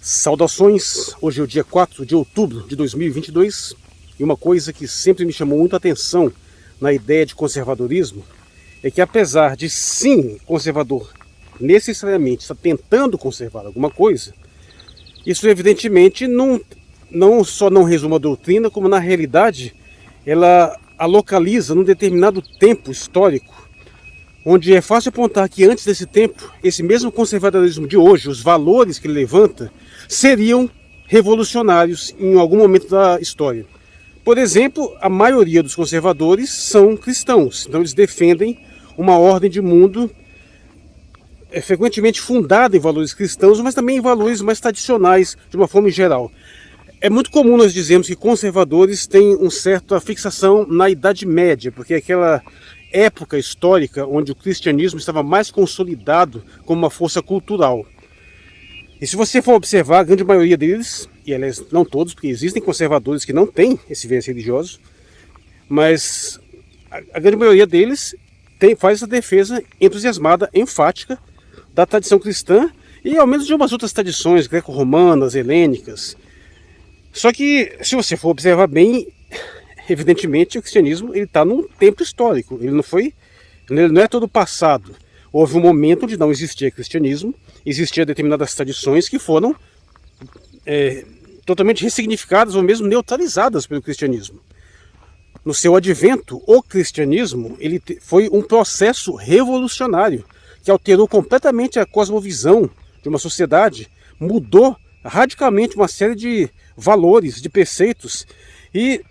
Saudações, hoje é o dia 4 de outubro de 2022 e uma coisa que sempre me chamou muita atenção na ideia de conservadorismo é que, apesar de sim, conservador necessariamente estar tentando conservar alguma coisa, isso evidentemente não só não resume a doutrina, como na realidade ela a localiza num determinado tempo histórico, onde é fácil apontar que antes desse tempo, esse mesmo conservadorismo de hoje, os valores que ele levanta, seriam revolucionários em algum momento da história. Por exemplo, a maioria dos conservadores são cristãos, então eles defendem uma ordem de mundo frequentemente fundada em valores cristãos, mas também em valores mais tradicionais, de uma forma geral. É muito comum nós dizermos que conservadores têm uma certa fixação na Idade Média, porque é aquela época histórica onde o cristianismo estava mais consolidado como uma força cultural. E se você for observar, a grande maioria deles, e aliás não todos, porque existem conservadores que não têm esse viés religioso, mas a grande maioria deles faz essa defesa entusiasmada, enfática, da tradição cristã e ao menos de umas outras tradições greco-romanas, helênicas. Só que, se você for observar bem, evidentemente o cristianismo está num tempo histórico, ele não é todo passado. Houve um momento onde não existia cristianismo, existiam determinadas tradições que foram totalmente ressignificadas ou mesmo neutralizadas pelo cristianismo. No seu advento, o cristianismo foi um processo revolucionário que alterou completamente a cosmovisão de uma sociedade, mudou radicalmente uma série de valores, de preceitos e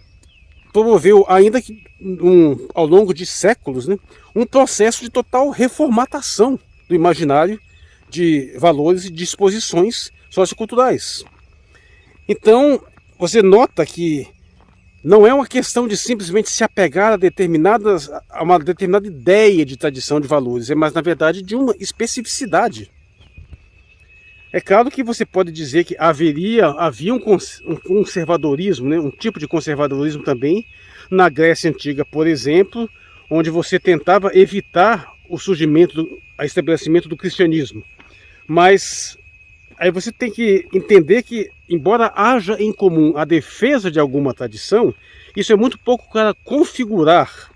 promoveu, ainda que ao longo de séculos, um processo de total reformatação do imaginário de valores e disposições socioculturais. Então, você nota que não é uma questão de simplesmente se apegar a uma determinada ideia de tradição de valores, é mais, na verdade, de uma especificidade. É claro que você pode dizer que havia um conservadorismo, um tipo de conservadorismo também, na Grécia Antiga, por exemplo, onde você tentava evitar o surgimento, o estabelecimento do cristianismo. Mas aí você tem que entender que, embora haja em comum a defesa de alguma tradição, isso é muito pouco para configurar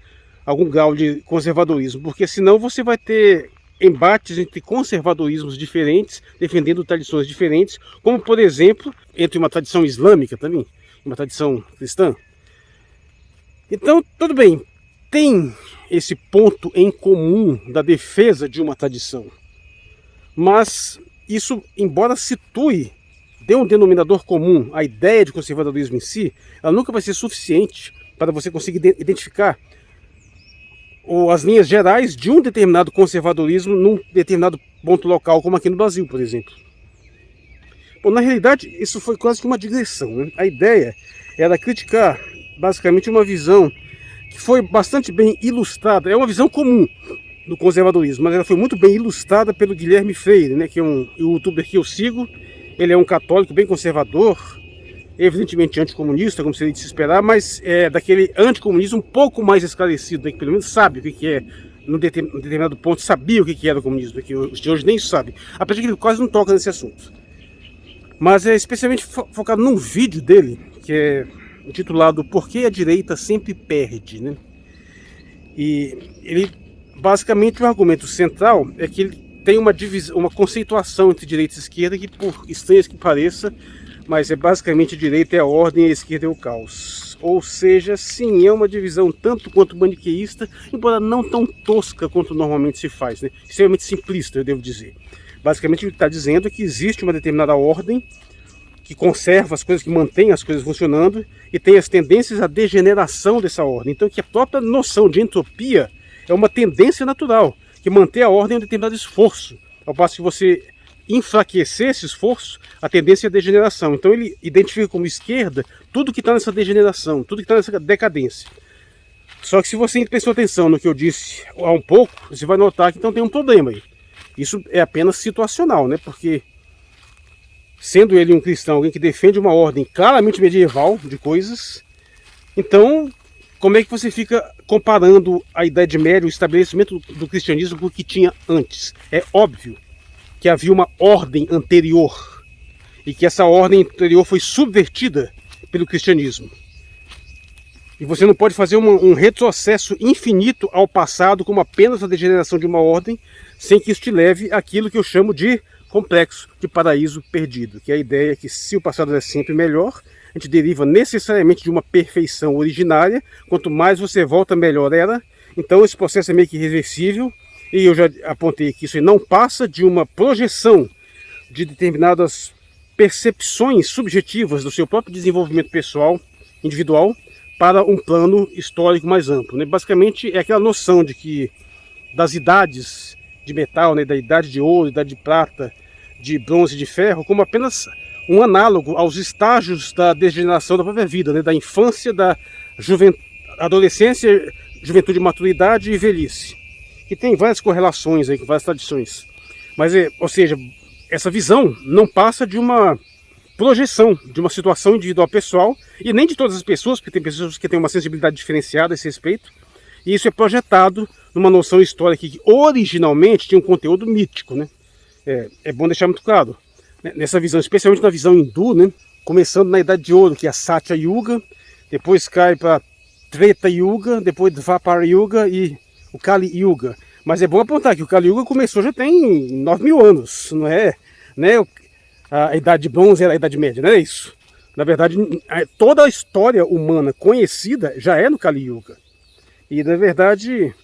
algum grau de conservadorismo, porque senão você vai ter embates entre conservadorismos diferentes, defendendo tradições diferentes, como, por exemplo, entre uma tradição islâmica também, uma tradição cristã. Então, tudo bem, tem esse ponto em comum da defesa de uma tradição, mas isso, embora dê um denominador comum, a ideia de conservadorismo em si, ela nunca vai ser suficiente para você conseguir identificar as linhas gerais de um determinado conservadorismo num determinado ponto local, como aqui no Brasil, por exemplo. Bom, na realidade, isso foi quase que uma digressão. A ideia era criticar, basicamente, uma visão que foi bastante bem ilustrada. É uma visão comum do conservadorismo, mas ela foi muito bem ilustrada pelo Guilherme Freire, que é um youtuber que eu sigo. Ele é um católico bem conservador, evidentemente anticomunista, como seria de se esperar, mas é daquele anticomunismo um pouco mais esclarecido, que pelo menos sabe o que é, num determinado ponto, sabia o que era o comunismo, que os de hoje nem sabem, apesar de que ele quase não toca nesse assunto. Mas é especialmente focado num vídeo dele, que é intitulado Por que a Direita Sempre Perde, E ele, basicamente, o argumento central é que ele tem uma conceituação entre direita e esquerda que, por estranho que pareça, mas basicamente direita é a ordem e a esquerda é o caos. Ou seja, sim, é uma divisão tanto quanto maniqueísta, embora não tão tosca quanto normalmente se faz, extremamente simplista, eu devo dizer. Basicamente o que ele está dizendo é que existe uma determinada ordem que conserva as coisas, que mantém as coisas funcionando e tem as tendências à degeneração dessa ordem. Então que a própria noção de entropia é uma tendência natural, que manter a ordem é um determinado esforço, ao passo que você enfraquecer esse esforço, a tendência é a degeneração. Então ele identifica como esquerda tudo que está nessa degeneração, tudo que está nessa decadência. Só que se você prestou atenção no que eu disse há um pouco, você vai notar que então tem um problema aí. Isso é apenas situacional, porque sendo ele um cristão, alguém que defende uma ordem claramente medieval de coisas, então como é que você fica comparando a Idade Média, o estabelecimento do cristianismo com o que tinha antes? É óbvio que havia uma ordem anterior e que essa ordem anterior foi subvertida pelo cristianismo. E você não pode fazer um retrocesso infinito ao passado como apenas a degeneração de uma ordem, sem que isso te leve àquilo que eu chamo de complexo de paraíso perdido, que é a ideia que se o passado é sempre melhor, a gente deriva necessariamente de uma perfeição originária, quanto mais você volta, melhor era. Então esse processo é meio que irreversível, e eu já apontei que isso não passa de uma projeção de determinadas percepções subjetivas do seu próprio desenvolvimento pessoal, individual, para um plano histórico mais amplo, né? Basicamente é aquela noção de que das idades de metal, né, da idade de ouro, idade de prata, de bronze e de ferro, como apenas um análogo aos estágios da degeneração da própria vida, né, da infância, da adolescência, juventude, maturidade e velhice, que tem várias correlações aí com várias tradições. Mas, ou seja, essa visão não passa de uma projeção de uma situação individual pessoal, e nem de todas as pessoas, porque tem pessoas que têm uma sensibilidade diferenciada a esse respeito, e isso é projetado numa noção histórica que originalmente tinha um conteúdo mítico, né? É bom deixar muito claro, né? Nessa visão, especialmente na visão hindu, né? Começando na Idade de Ouro, que é a Satya Yuga, depois cai para Treta Yuga, depois Dvapara Yuga e o Kali Yuga. Mas é bom apontar que o Kali Yuga começou já tem 9.000 anos, não é? Né? A Idade de Bronze era a Idade Média, não é isso? Na verdade, toda a história humana conhecida já é no Kali Yuga. E, na verdade,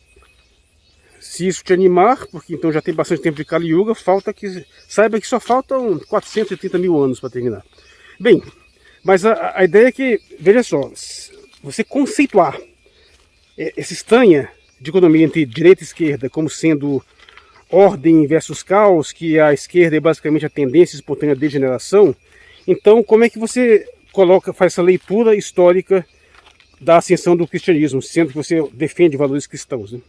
se isso te animar, porque então já tem bastante tempo de Kali Yuga, saiba que só faltam 430.000 anos para terminar. Bem, mas a ideia é que, veja só, você conceituar essa estranha dicotomia entre direita e esquerda como sendo ordem versus caos, que a esquerda é basicamente a tendência espontânea de degeneração, então como é que você faz essa leitura histórica da ascensão do cristianismo, sendo que você defende valores cristãos, né?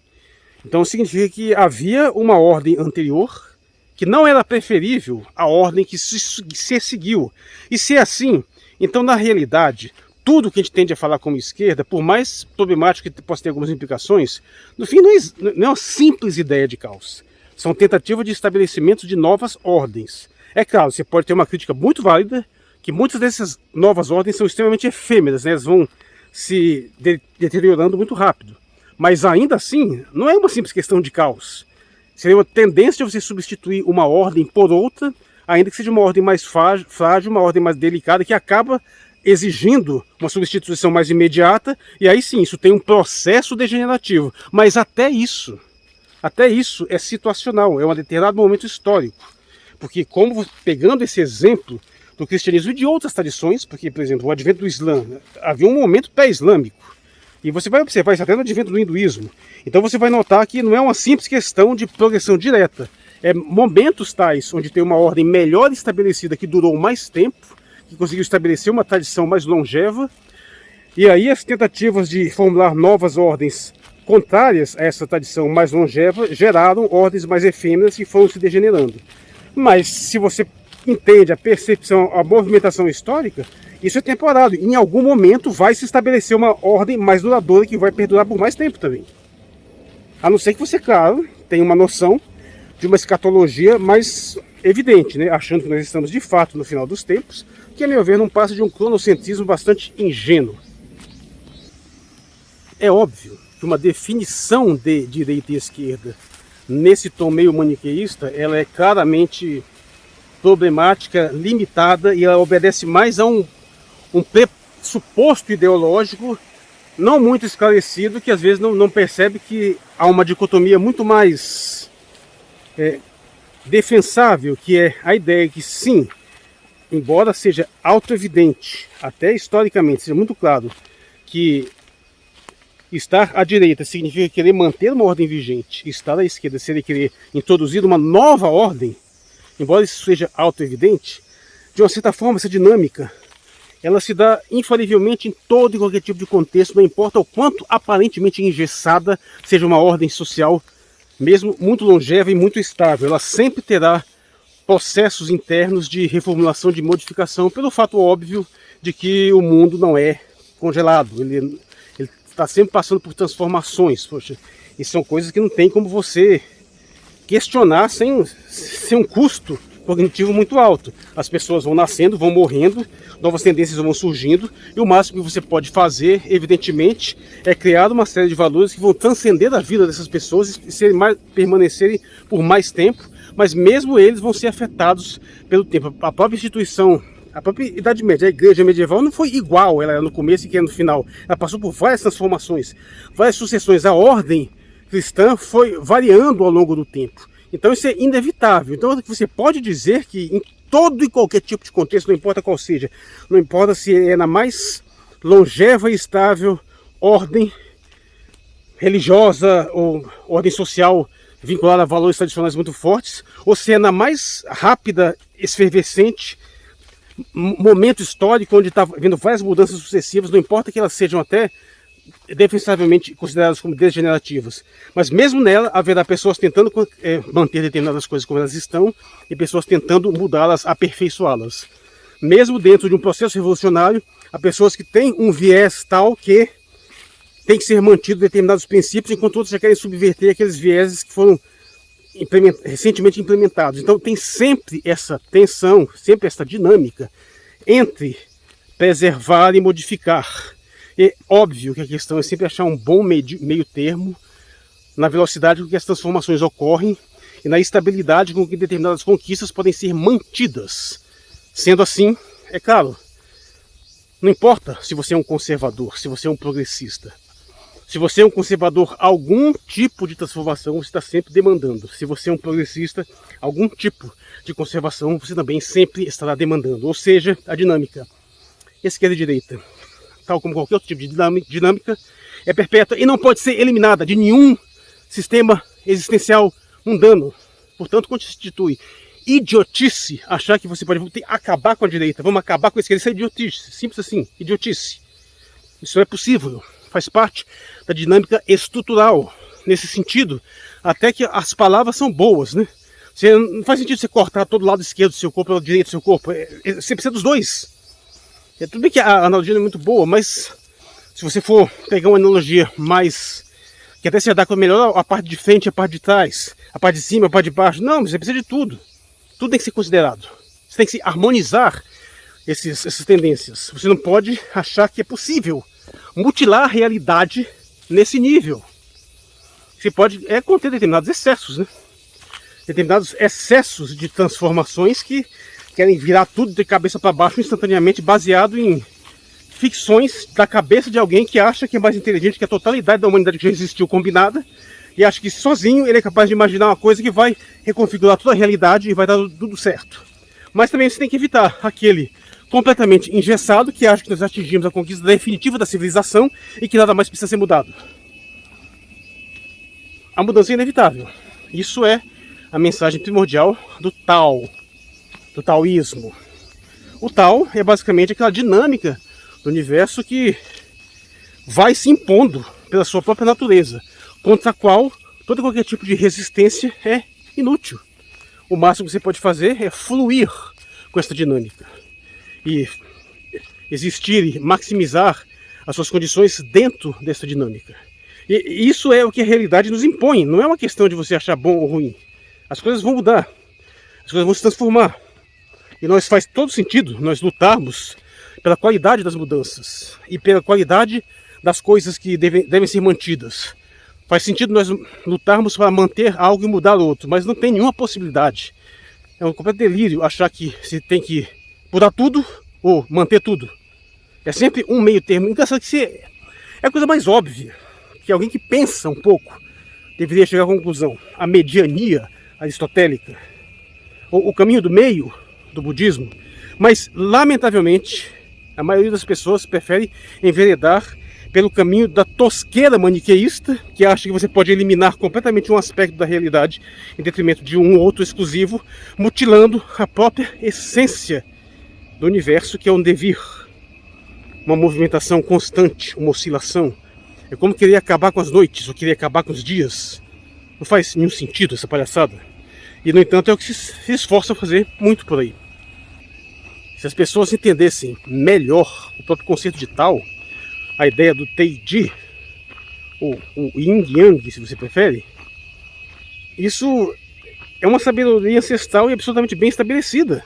Então significa que havia uma ordem anterior que não era preferível à ordem que se seguiu. E se é assim, então na realidade, tudo que a gente tende a falar como esquerda, por mais problemático que possa ter algumas implicações, no fim não é uma simples ideia de caos. São tentativas de estabelecimento de novas ordens. É claro, você pode ter uma crítica muito válida, que muitas dessas novas ordens são extremamente efêmeras, né? Elas vão se deteriorando muito rápido. Mas ainda assim, não é uma simples questão de caos. Seria uma tendência de você substituir uma ordem por outra, ainda que seja uma ordem mais frágil, uma ordem mais delicada, que acaba exigindo uma substituição mais imediata, e aí sim, isso tem um processo degenerativo. Mas até isso é situacional, é um determinado momento histórico. Porque pegando esse exemplo do cristianismo e de outras tradições, porque, por exemplo, o advento do Islã, havia um momento pré-islâmico, e você vai observar isso até no advento do hinduísmo. Então você vai notar que não é uma simples questão de progressão direta, é momentos tais onde tem uma ordem melhor estabelecida que durou mais tempo, que conseguiu estabelecer uma tradição mais longeva, e aí as tentativas de formular novas ordens contrárias a essa tradição mais longeva geraram ordens mais efêmeras que foram se degenerando. Mas se você entende a percepção, a movimentação histórica, isso é temporário. Em algum momento vai se estabelecer uma ordem mais duradoura que vai perdurar por mais tempo também. A não ser que você, claro, tenha uma noção de uma escatologia mais evidente, né? Achando que nós estamos de fato no final dos tempos, que a meu ver não passa de um cronocentrismo bastante ingênuo. É óbvio que uma definição de direita e esquerda nesse tom meio maniqueísta, ela é claramente problemática, limitada, e ela obedece mais a um pressuposto ideológico não muito esclarecido, que às vezes não percebe que há uma dicotomia muito mais defensável, que é a ideia que sim, embora seja autoevidente, até historicamente seja muito claro, que estar à direita significa querer manter uma ordem vigente, estar à esquerda seria querer introduzir uma nova ordem, embora isso seja autoevidente, de uma certa forma essa dinâmica ela se dá infalivelmente em todo e qualquer tipo de contexto, não importa o quanto aparentemente engessada seja uma ordem social, mesmo muito longeva e muito estável, ela sempre terá processos internos de reformulação, de modificação, pelo fato óbvio de que o mundo não é congelado, ele está sempre passando por transformações. Poxa, e são coisas que não tem como você questionar sem um custo cognitivo muito alto. As pessoas vão nascendo, vão morrendo, novas tendências vão surgindo, e o máximo que você pode fazer, evidentemente, é criar uma série de valores que vão transcender a vida dessas pessoas e permanecerem por mais tempo, mas mesmo eles vão ser afetados pelo tempo. A própria instituição, a própria Idade Média, a igreja medieval não foi igual ela era no começo e que era no final. Ela passou por várias transformações, várias sucessões. A ordem cristã foi variando ao longo do tempo. Então isso é inevitável. Então você pode dizer que em todo e qualquer tipo de contexto, não importa qual seja, não importa se é na mais longeva e estável ordem religiosa ou ordem social vinculada a valores tradicionais muito fortes, ou se é na mais rápida, efervescente momento histórico onde está havendo várias mudanças sucessivas, não importa que elas sejam até defensavelmente consideradas como degenerativas, mas mesmo nela haverá pessoas tentando manter determinadas coisas como elas estão e pessoas tentando mudá-las, aperfeiçoá-las. Mesmo dentro de um processo revolucionário, há pessoas que têm um viés tal que tem que ser mantido determinados princípios, enquanto outros já querem subverter aqueles vieses que foram recentemente implementados. Então tem sempre essa tensão, sempre essa dinâmica entre preservar e modificar. É óbvio que a questão é sempre achar um bom meio termo na velocidade com que as transformações ocorrem e na estabilidade com que determinadas conquistas podem ser mantidas. Sendo assim, é claro, não importa se você é um conservador, se você é um progressista. Se você é um conservador, algum tipo de transformação você está sempre demandando. Se você é um progressista, algum tipo de conservação você também sempre estará demandando. Ou seja, a dinâmica esquerda e direita, tal como qualquer outro tipo de dinâmica, é perpétua e não pode ser eliminada de nenhum sistema existencial mundano. Portanto, constitui idiotice achar que você pode acabar com a direita, vamos acabar com a esquerda. Isso é idiotice, simples assim, idiotice. Isso é possível, faz parte da dinâmica estrutural, nesse sentido, até que as palavras são boas, né? Não faz sentido você cortar todo o lado esquerdo do seu corpo, pelo direito do seu corpo, você precisa dos dois. Tudo bem que a analogia não é muito boa, mas se você for pegar uma analogia mais, que até se dá com melhor a parte de frente, a parte de trás, a parte de cima, a parte de baixo, não, você precisa de tudo. Tudo tem que ser considerado. Você tem que se harmonizar essas tendências. Você não pode achar que é possível mutilar a realidade nesse nível. Você pode conter determinados excessos, né? Determinados excessos de transformações que querem virar tudo de cabeça para baixo instantaneamente, baseado em ficções da cabeça de alguém que acha que é mais inteligente que a totalidade da humanidade que já existiu combinada, e acha que sozinho ele é capaz de imaginar uma coisa que vai reconfigurar toda a realidade e vai dar tudo certo. Mas também você tem que evitar aquele completamente engessado que acha que nós atingimos a conquista definitiva da civilização e que nada mais precisa ser mudado. A mudança é inevitável. Isso é a mensagem primordial do Tao, do taoísmo. O Tao é basicamente aquela dinâmica do universo que vai se impondo pela sua própria natureza, contra a qual todo e qualquer tipo de resistência é inútil. O máximo que você pode fazer é fluir com essa dinâmica e existir e maximizar as suas condições dentro dessa dinâmica. E isso é o que a realidade nos impõe, não é uma questão de você achar bom ou ruim. As coisas vão mudar, as coisas vão se transformar. E faz todo sentido nós lutarmos pela qualidade das mudanças e pela qualidade das coisas que devem ser mantidas. Faz sentido nós lutarmos para manter algo e mudar outro, mas não tem nenhuma possibilidade. É um completo delírio achar que se tem que mudar tudo ou manter tudo. É sempre um meio termo. Engraçado que é a coisa mais óbvia, que alguém que pensa um pouco deveria chegar à conclusão. A mediania aristotélica, o caminho do meio do budismo, mas lamentavelmente a maioria das pessoas prefere enveredar pelo caminho da tosqueira maniqueísta, que acha que você pode eliminar completamente um aspecto da realidade em detrimento de um outro exclusivo, mutilando a própria essência do universo, que é um devir, uma movimentação constante, uma oscilação. É como querer acabar com as noites ou querer acabar com os dias. Não faz nenhum sentido essa palhaçada. E, no entanto, é o que se esforça a fazer muito por aí. Se as pessoas entendessem melhor o próprio conceito de Tao, a ideia do Teiji, ou o Yin Yang, se você prefere, isso é uma sabedoria ancestral e absolutamente bem estabelecida.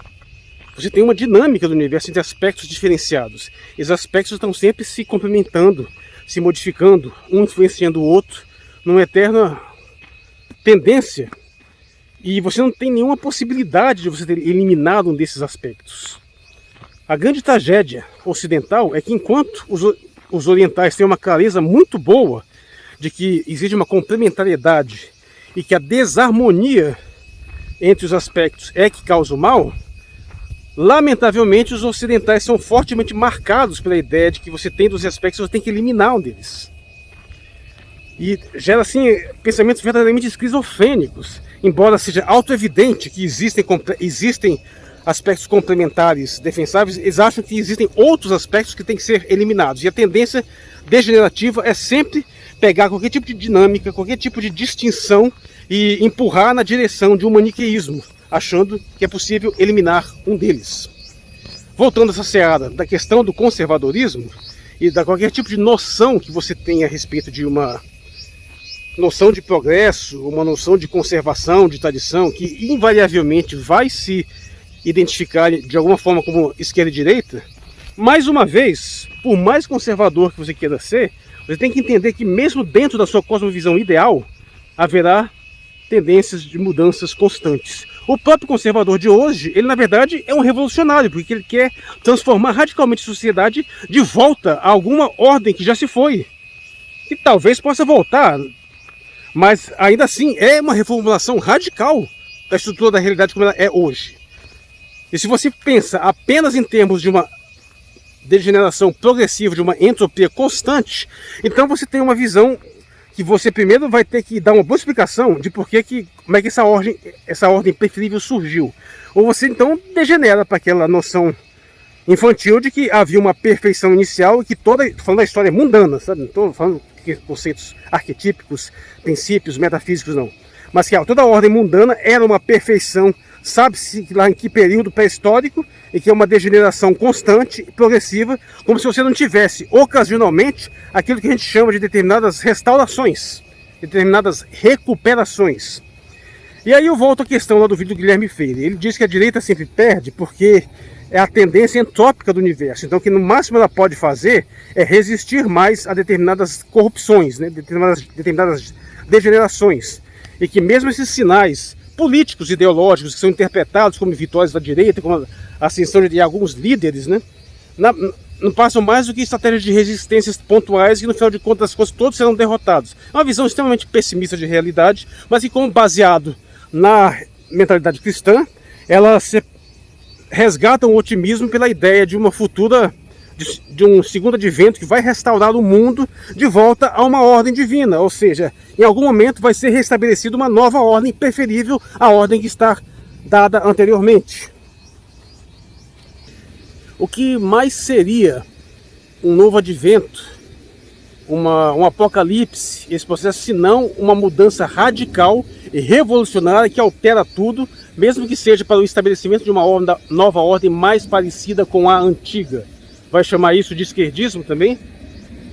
Você tem uma dinâmica do universo entre aspectos diferenciados. Esses aspectos estão sempre se complementando, se modificando, um influenciando o outro, numa eterna tendência. E você não tem nenhuma possibilidade de você ter eliminado um desses aspectos. A grande tragédia ocidental é que enquanto os orientais têm uma clareza muito boa de que existe uma complementariedade e que a desarmonia entre os aspectos é que causa o mal, lamentavelmente os ocidentais são fortemente marcados pela ideia de que você tem 12 aspectos, você tem que eliminar um deles. E gera assim pensamentos verdadeiramente esquizofrênicos, embora seja autoevidente que existem aspectos complementares defensáveis, eles acham que existem outros aspectos que têm que ser eliminados. E a tendência degenerativa é sempre pegar qualquer tipo de dinâmica, qualquer tipo de distinção e empurrar na direção de um maniqueísmo, achando que é possível eliminar um deles. Voltando a essa seara da questão do conservadorismo e da qualquer tipo de noção que você tenha a respeito de uma noção de progresso, uma noção de conservação, de tradição, que invariavelmente vai se identificar de alguma forma como esquerda e direita, mais uma vez, por mais conservador que você queira ser, você tem que entender que mesmo dentro da sua cosmovisão ideal, haverá tendências de mudanças constantes. O próprio conservador de hoje, ele na verdade é um revolucionário, porque ele quer transformar radicalmente a sociedade de volta a alguma ordem que já se foi, que talvez possa voltar, mas ainda assim é uma reformulação radical da estrutura da realidade como ela é hoje. E se você pensa apenas em termos de uma degeneração progressiva, de uma entropia constante, então você tem uma visão que você primeiro vai ter que dar uma boa explicação de como é que essa ordem preferível surgiu. Ou você então degenera para aquela noção infantil de que havia uma perfeição inicial e que falando da história mundana, sabe? Não estou falando de conceitos arquetípicos, princípios, metafísicos, não. Mas que toda a ordem mundana era uma perfeição, sabe-se lá em que período pré-histórico, e que é uma degeneração constante e progressiva, como se você não tivesse, ocasionalmente, aquilo que a gente chama de determinadas restaurações, determinadas recuperações. E aí eu volto à questão lá do vídeo do Guilherme Freire. Ele diz que a direita sempre perde porque é a tendência entrópica do universo. Então, o que no máximo ela pode fazer é resistir mais a determinadas corrupções, né? determinadas degenerações. E que mesmo esses sinais políticos, ideológicos, que são interpretados como vitórias da direita, como a ascensão de alguns líderes, né? Não passam mais do que estratégias de resistências pontuais e no final de contas as coisas todos serão derrotados. É uma visão extremamente pessimista de realidade, mas que como baseado na mentalidade cristã, ela resgata um otimismo pela ideia de uma futura, de um segundo advento que vai restaurar o mundo de volta a uma ordem divina, ou seja, em algum momento vai ser restabelecida uma nova ordem preferível à ordem que está dada anteriormente. O que mais seria um novo advento, um apocalipse, esse processo, se não uma mudança radical e revolucionária que altera tudo, mesmo que seja para o estabelecimento de uma nova ordem mais parecida com a antiga. Vai chamar isso de esquerdismo também?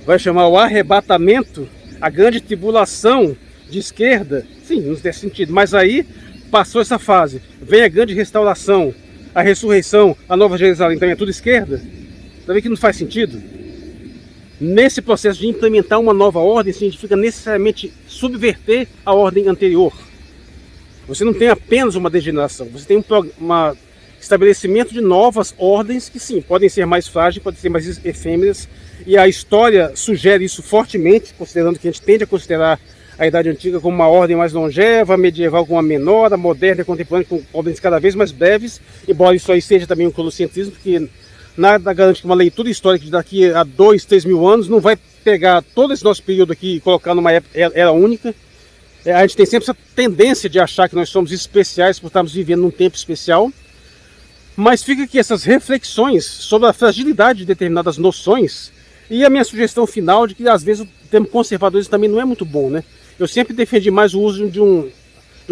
Vai chamar o arrebatamento, a grande tribulação de esquerda? Sim, não tem sentido. Mas aí passou essa fase. Vem a grande restauração, a ressurreição, a Nova Jerusalém, então é tudo esquerda? Tá vendo que não faz sentido? Nesse processo de implementar uma nova ordem, significa necessariamente subverter a ordem anterior. Você não tem apenas uma degeneração, você tem um estabelecimento de novas ordens que sim, podem ser mais frágeis, podem ser mais efêmeras, e a história sugere isso fortemente, considerando que a gente tende a considerar a Idade Antiga como uma ordem mais longeva, a medieval como uma menor, a moderna e a contemporânea com ordens cada vez mais breves, embora isso aí seja também um colocentrismo, porque nada garante que uma leitura histórica de daqui a 2, 3 mil anos não vai pegar todo esse nosso período aqui e colocar numa era única. A gente tem sempre essa tendência de achar que nós somos especiais por estarmos vivendo num tempo especial, mas fica aqui essas reflexões sobre a fragilidade de determinadas noções e a minha sugestão final de que às vezes o termo conservadorismo também não é muito bom, né? Eu sempre defendi mais o uso de um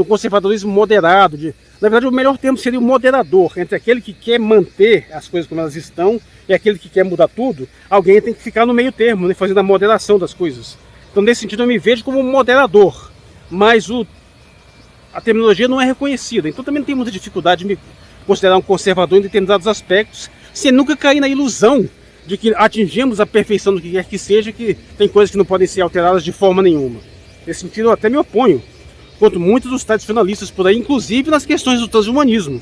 conservadorismo moderado. Na verdade, o melhor termo seria o moderador, entre aquele que quer manter as coisas como elas estão e aquele que quer mudar tudo. Alguém tem que ficar no meio termo, né, fazendo a moderação das coisas. Então, nesse sentido, eu me vejo como um moderador. Mas a terminologia não é reconhecida. Então também não tem muita dificuldade de me considerar um conservador em determinados aspectos, sem nunca cair na ilusão de que atingimos a perfeição do que quer que seja, que tem coisas que não podem ser alteradas de forma nenhuma. Nesse sentido eu até me oponho, quanto muitos dos tradicionalistas por aí, inclusive nas questões do transhumanismo.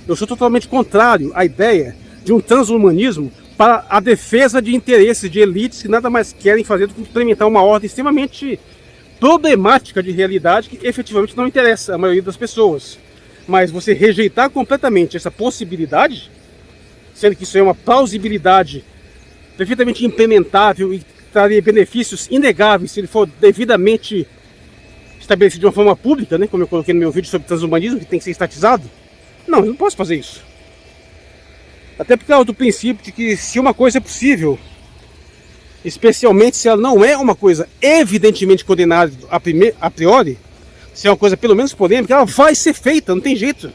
Eu sou totalmente contrário à ideia de um transhumanismo para a defesa de interesses de elites que nada mais querem fazer do que implementar uma ordem extremamente problemática de realidade que efetivamente não interessa a maioria das pessoas. Mas você rejeitar completamente essa possibilidade, sendo que isso é uma plausibilidade perfeitamente implementável e traria benefícios inegáveis se ele for devidamente estabelecido de uma forma pública, né, como eu coloquei no meu vídeo sobre transhumanismo, que tem que ser estatizado. Não, eu não posso fazer isso. Até por causa do princípio de que se uma coisa é possível, especialmente se ela não é uma coisa evidentemente condenada a priori, se é uma coisa pelo menos polêmica, ela vai ser feita, não tem jeito.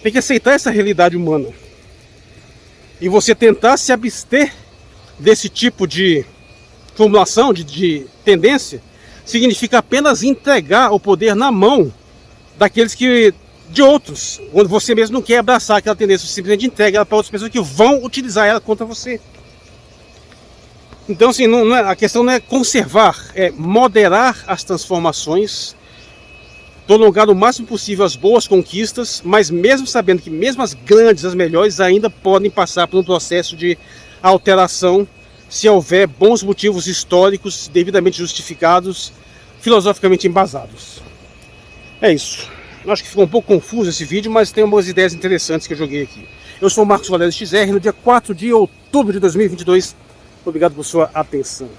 Tem que aceitar essa realidade humana. E você tentar se abster desse tipo de formulação, de tendência, significa apenas entregar o poder na mão daqueles que, de outros, quando você mesmo não quer abraçar aquela tendência, você simplesmente entrega ela para outras pessoas que vão utilizar ela contra você. Então, assim, a questão não é conservar, é moderar as transformações, prolongar o máximo possível as boas conquistas, mas mesmo sabendo que mesmo as grandes, as melhores, ainda podem passar por um processo de alteração se houver bons motivos históricos devidamente justificados, filosoficamente embasados. É isso. Eu acho que ficou um pouco confuso esse vídeo, mas tem umas ideias interessantes que eu joguei aqui. Eu sou o Marcos Valério XR, no dia 4 de outubro de 2022. Obrigado por sua atenção.